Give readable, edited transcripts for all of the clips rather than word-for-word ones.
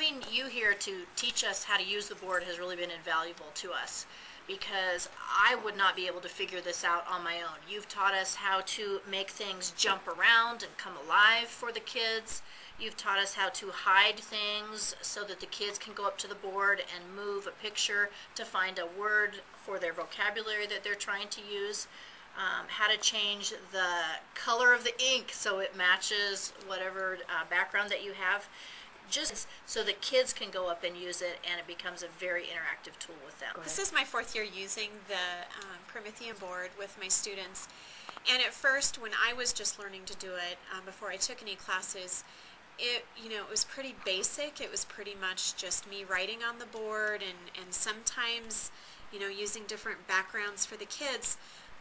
having you here to teach us how to use the board has really been invaluable to us, because I would not be able to figure this out on my own. You've taught us how to make things jump around and come alive for the kids. You've taught us how to hide things so that the kids can go up to the board and move a picture to find a word for their vocabulary that they're trying to use. How to change the color of the ink so it matches whatever background that you have, just so the kids can go up and use it, and it becomes a very interactive tool with them. This is my 4th year using the Promethean board with my students, and at first when I was just learning to do it, before I took any classes, it was pretty basic. It was pretty much just me writing on the board and sometimes using different backgrounds for the kids.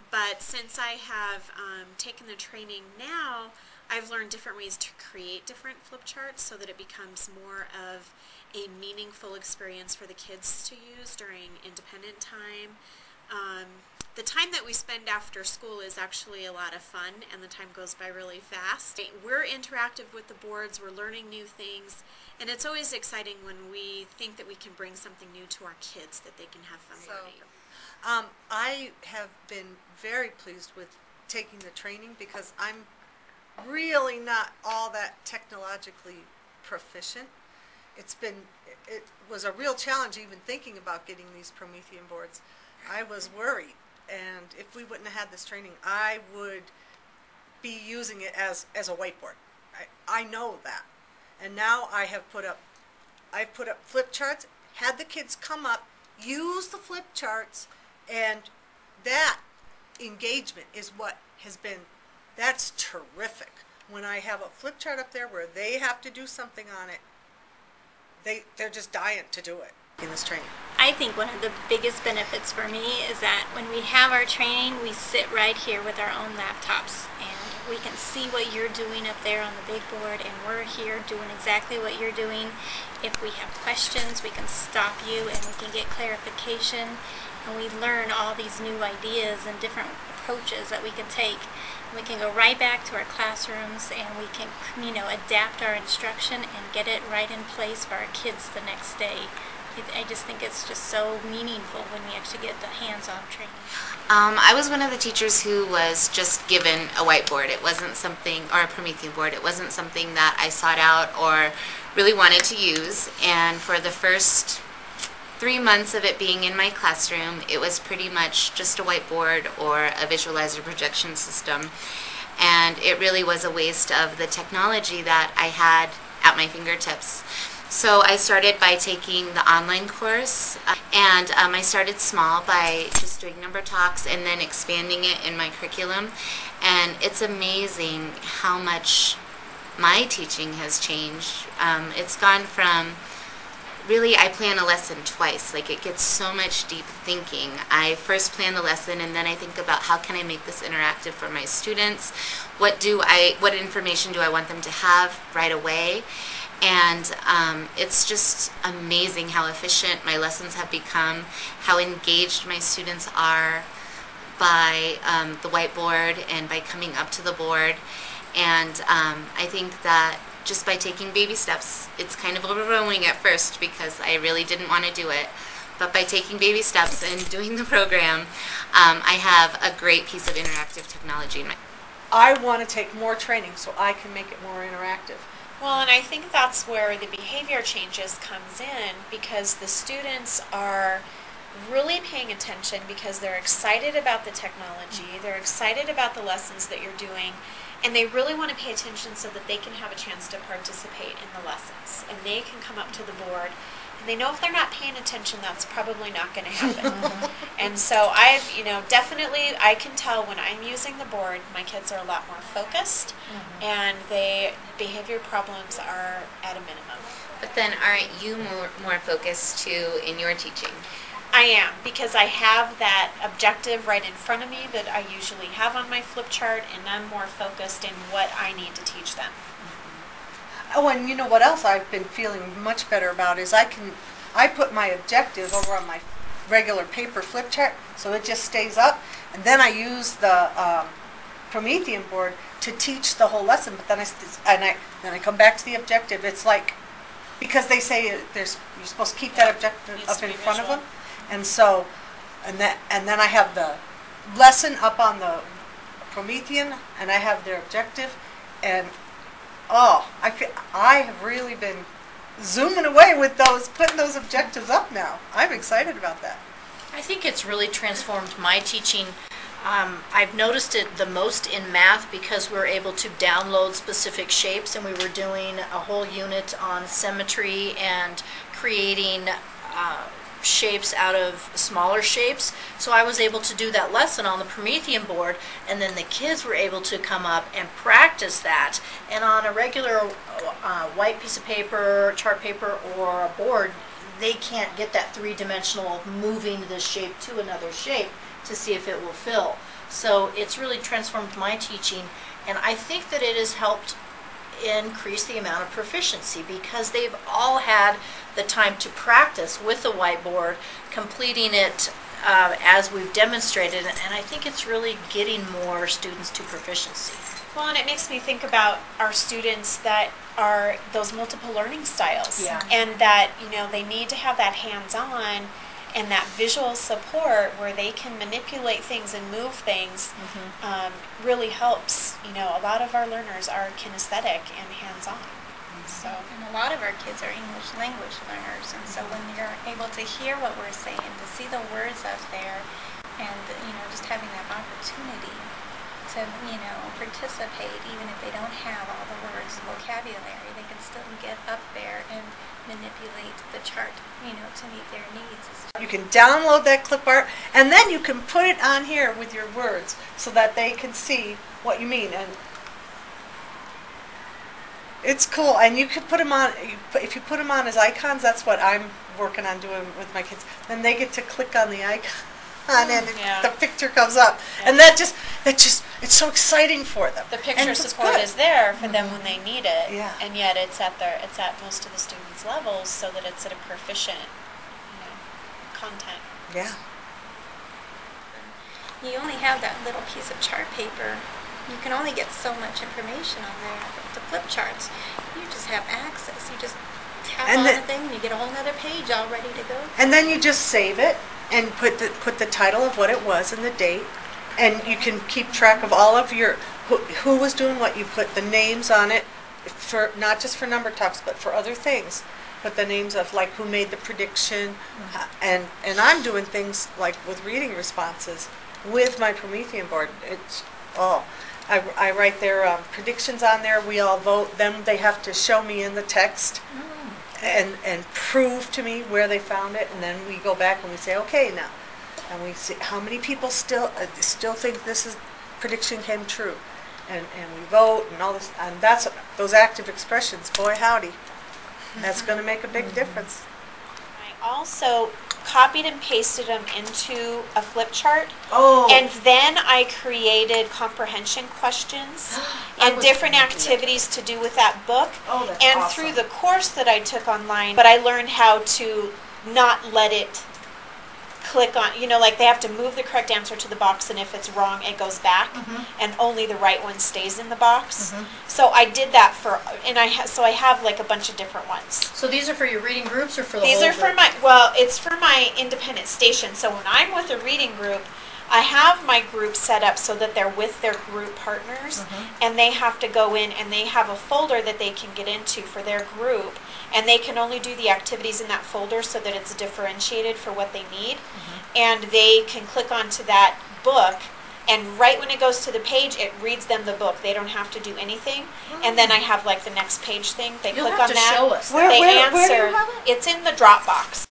But since I have taken the training now, I've learned different ways to create different flip charts so that it becomes more of a meaningful experience for the kids to use during independent time. The time that we spend after school is actually a lot of fun, and the time goes by really fast. We're interactive with the boards, we're learning new things, and it's always exciting when we think that we can bring something new to our kids that they can have fun learning. I have been very pleased with taking the training because I'm really not all that technologically proficient. It was a real challenge even thinking about getting these Promethean boards. I was worried, and if we wouldn't have had this training, I would be using it as a whiteboard. I know that. And now I've put up flip charts, had the kids come up, use the flip charts, and that engagement is what has been, that's terrific. When I have a flip chart up there where they have to do something on it, they're just dying to do it in this training. I think one of the biggest benefits for me is that when we have our training, we sit right here with our own laptops, and we can see what you're doing up there on the big board, and we're here doing exactly what you're doing. If we have questions, we can stop you and we can get clarification, and we learn all these new ideas and different approaches that we can take. We can go right back to our classrooms, and we can, adapt our instruction and get it right in place for our kids the next day. I just think it's just so meaningful when we actually get the hands-on training. I was one of the teachers who was just given a whiteboard. It wasn't something, or a Promethean board, it wasn't something that I sought out or really wanted to use. And for the first 3 months of it being in my classroom, it was pretty much just a whiteboard or a visualizer projection system. And it really was a waste of the technology that I had at my fingertips. So I started by taking the online course, and I started small by just doing number talks and then expanding it in my curriculum. And it's amazing how much my teaching has changed. It's gone from, really, I plan a lesson twice. Like, it gets so much deep thinking. I first plan the lesson, and then I think about how can I make this interactive for my students? What information do I want them to have right away? And it's just amazing how efficient my lessons have become, how engaged my students are by the whiteboard and by coming up to the board. And I think that just by taking baby steps, it's kind of overwhelming at first because I really didn't want to do it. But by taking baby steps and doing the program, I have a great piece of interactive technology in my. I want to take more training so I can make it more interactive. Well, and I think that's where the behavior changes comes in, because the students are really paying attention because they're excited about the technology, they're excited about the lessons that you're doing, and they really want to pay attention so that they can have a chance to participate in the lessons, and they can come up to the board, and they know if they're not paying attention, that's probably not going to happen. And so definitely I can tell when I'm using the board, my kids are a lot more focused, and behavior problems are at a minimum. But then aren't you more focused too in your teaching? I am, because I have that objective right in front of me that I usually have on my flip chart, and I'm more focused in what I need to teach them. Oh, and you know what else I've been feeling much better about is I put my objective over on my regular paper flip chart, so it just stays up, and then I use the Promethean board to teach the whole lesson. But then I come back to the objective. It's like because they say you're supposed to keep that objective Needs up to in be front of visual. them. And so, and then I have the lesson up on the Promethean, and I have their objective, and I have really been zooming away with those, putting those objectives up now. I'm excited about that. I think it's really transformed my teaching. I've noticed it the most in math because we're able to download specific shapes, and we were doing a whole unit on symmetry and creating shapes out of smaller shapes. So I was able to do that lesson on the Promethean board, and then the kids were able to come up and practice that. And on a regular white piece of paper, chart paper, or a board, they can't get that three-dimensional moving this shape to another shape to see if it will fill. So it's really transformed my teaching, and I think that it has helped increase the amount of proficiency because they've all had the time to practice with the whiteboard, completing it as we've demonstrated, and I think it's really getting more students to proficiency. Well, and it makes me think about our students that are those multiple learning styles. Yeah. And that, they need to have that hands-on and that visual support where they can manipulate things and move things really helps. A lot of our learners are kinesthetic and hands-on. So. And a lot of our kids are English language learners, and so when you're able to hear what we're saying, to see the words up there, and just having that opportunity to participate, even if they don't have all the words and vocabulary, they can still get up there and manipulate the chart, to meet their needs. You can download that clip art, and then you can put it on here with your words so that they can see what you mean. And it's cool, and you could put them on. If you put them on as icons, that's what I'm working on doing with my kids. Then they get to click on the icon, and the picture comes up, and that just it's so exciting for them. The picture support is there for them when they need it, Yeah. and yet it's at most of the students' levels, so that it's at a proficient, content. Yeah. You only have that little piece of chart paper. You can only get so much information on there. The flip charts, you just have access. You just tap on the thing, and you get a whole other page all ready to go. And then you just save it and put the title of what it was and the date, and you can keep track of all of your who was doing what. You put the names on it for not just for number talks, but for other things. Put the names of like who made the prediction, and I'm doing things like with reading responses with my Promethean board. It's I write their predictions on there. We all vote. Then they have to show me in the text and prove to me where they found it. And then we go back and we say, okay, now, and we see how many people still think this prediction came true, and we vote and all this. And that's those active expressions. Boy, howdy, that's going to make a big difference. I also copied and pasted them into a flip chart. Oh. And then I created comprehension questions and different activities to do with that book. Oh, that's and awesome. through the course that I took online, but I learned how to not let it click on, like they have to move the correct answer to the box, and if it's wrong, it goes back, and only the right one stays in the box. So I did that so I have like a bunch of different ones. So these are for your reading groups or for the These whole are for group? it's for my independent station. So when I'm with a reading group, I have my group set up so that they're with their group partners, and they have to go in and they have a folder that they can get into for their group, and they can only do the activities in that folder so that it's differentiated for what they need, and they can click onto that book, and right when it goes to the page, it reads them the book. They don't have to do anything, and then I have like the next page thing. They You'll click have on to that. show us They Where do answer. you have it? It's in the Dropbox.